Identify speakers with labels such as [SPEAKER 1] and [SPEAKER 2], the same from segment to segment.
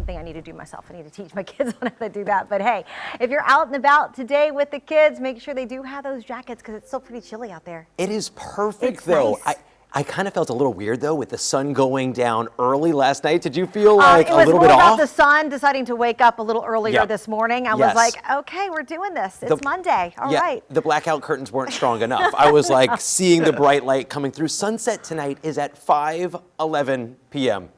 [SPEAKER 1] something I need to do myself. I need to teach my kids on how to do that. But hey, if you're out and about today with the kids, make sure they do have those jackets because it's still pretty chilly out there.
[SPEAKER 2] It is perfect though.
[SPEAKER 1] Nice.
[SPEAKER 2] I kind of felt a little weird though with the sun going down early last night. Did you feel like a little bit
[SPEAKER 1] It was more
[SPEAKER 2] off?
[SPEAKER 1] about the sun deciding to wake up a little earlier this morning. I was like, okay, we're doing this. It's Monday. All right.
[SPEAKER 2] The blackout curtains weren't strong enough. I was like seeing the bright light coming through. Sunset tonight is at 5:11 p.m.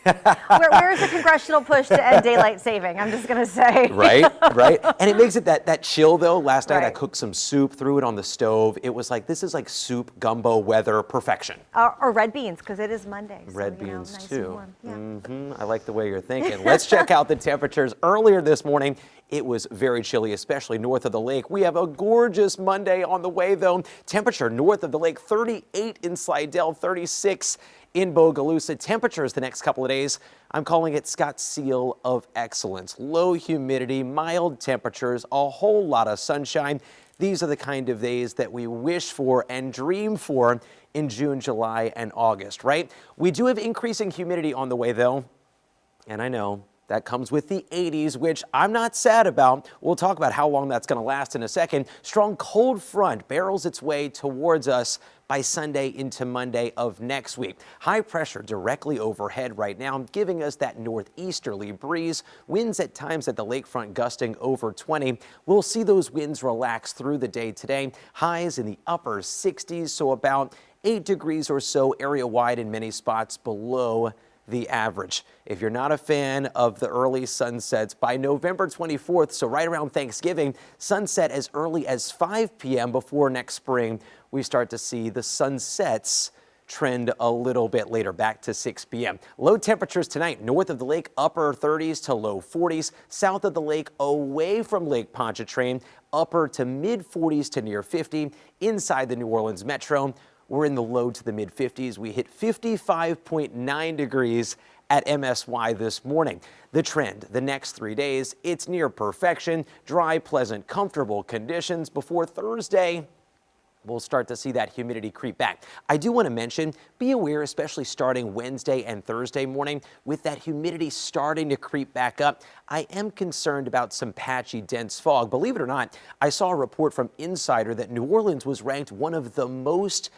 [SPEAKER 1] Where's the congressional push to end daylight saving? I'm just going to say.
[SPEAKER 2] Right. And it makes it that chill though. Last night I cooked some soup, threw it on the stove. It was like, this is like soup gumbo weather perfection.
[SPEAKER 1] Or red beans, because it is Monday.
[SPEAKER 2] Red
[SPEAKER 1] so,
[SPEAKER 2] beans
[SPEAKER 1] nice
[SPEAKER 2] too.
[SPEAKER 1] Yeah.
[SPEAKER 2] I like the way you're thinking. Let's check out the temperatures. Earlier this morning, it was very chilly, especially north of the lake. We have a gorgeous Monday on the way though. Temperature north of the lake, 38 in Slidell, 36 in Bogalusa. Temperatures the next couple of days, I'm calling it Scott's seal of excellence. Low humidity, mild temperatures, a whole lot of sunshine. These are the kind of days that we wish for and dream for in June, July, and August, right? We do have increasing humidity on the way though, and I know that comes with the 80s, which I'm not sad about. We'll talk about how long that's going to last in a second. Strong cold front barrels its way towards us by Sunday into Monday of next week. High pressure directly overhead right now, giving us that northeasterly breeze. Winds at times at the lakefront gusting over 20. We'll see those winds relax through the day today. Highs in the upper 60s, so about 8 degrees or so area-wide in many spots below the average. If you're not a fan of the early sunsets, by November 24th, so right around Thanksgiving, sunset as early as 5 p.m. before next spring, we start to see the sunsets trend a little bit later, back to 6 p.m. Low temperatures tonight, north of the lake, upper 30s to low 40s. South of the lake, away from Lake Pontchartrain, upper to mid 40s to near 50. Inside the New Orleans metro, we're in the low to the mid 50s. We hit 55.9 degrees at MSY this morning. The trend, the next 3 days, it's near perfection. Dry, pleasant, comfortable conditions. Before Thursday, we'll start to see that humidity creep back. I do want to mention, be aware, especially starting Wednesday and Thursday morning, with that humidity starting to creep back up, I am concerned about some patchy, dense fog. Believe it or not, I saw a report from Insider that New Orleans was ranked one of the most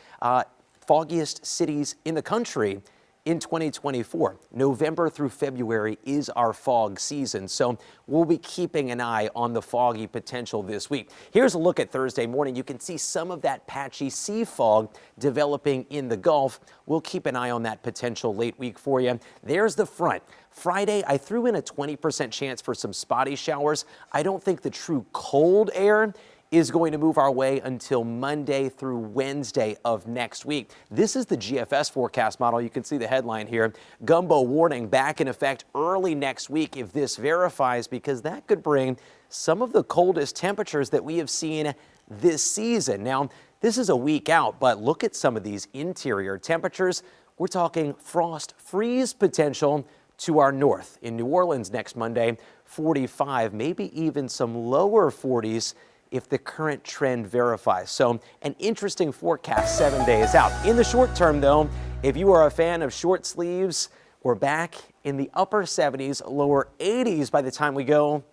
[SPEAKER 2] foggiest cities in the country in 2024. November through February is our fog season, so we'll be keeping an eye on the foggy potential this week. Here's a look at Thursday morning. You can see some of that patchy sea fog developing in the Gulf. We'll keep an eye on that potential late week for you. There's the front. Friday, I threw in a 20% chance for some spotty showers. I don't think the true cold air is going to move our way until Monday through Wednesday of next week. This is the GFS forecast model. You can see the headline here. Gumbo warning back in effect early next week if this verifies, because that could bring some of the coldest temperatures that we have seen this season. Now, this is a week out, but look at some of these interior temperatures. We're talking frost freeze potential to our north. In New Orleans next Monday, 45, maybe even some lower 40s if the current trend verifies. So an interesting forecast 7 days out. In the short term though, if you are a fan of short sleeves, we're back in the upper 70s, lower 80s by the time we go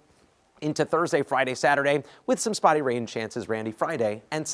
[SPEAKER 2] into Thursday, Friday, Saturday, with some spotty rain chances, Randy, Friday and Sunday.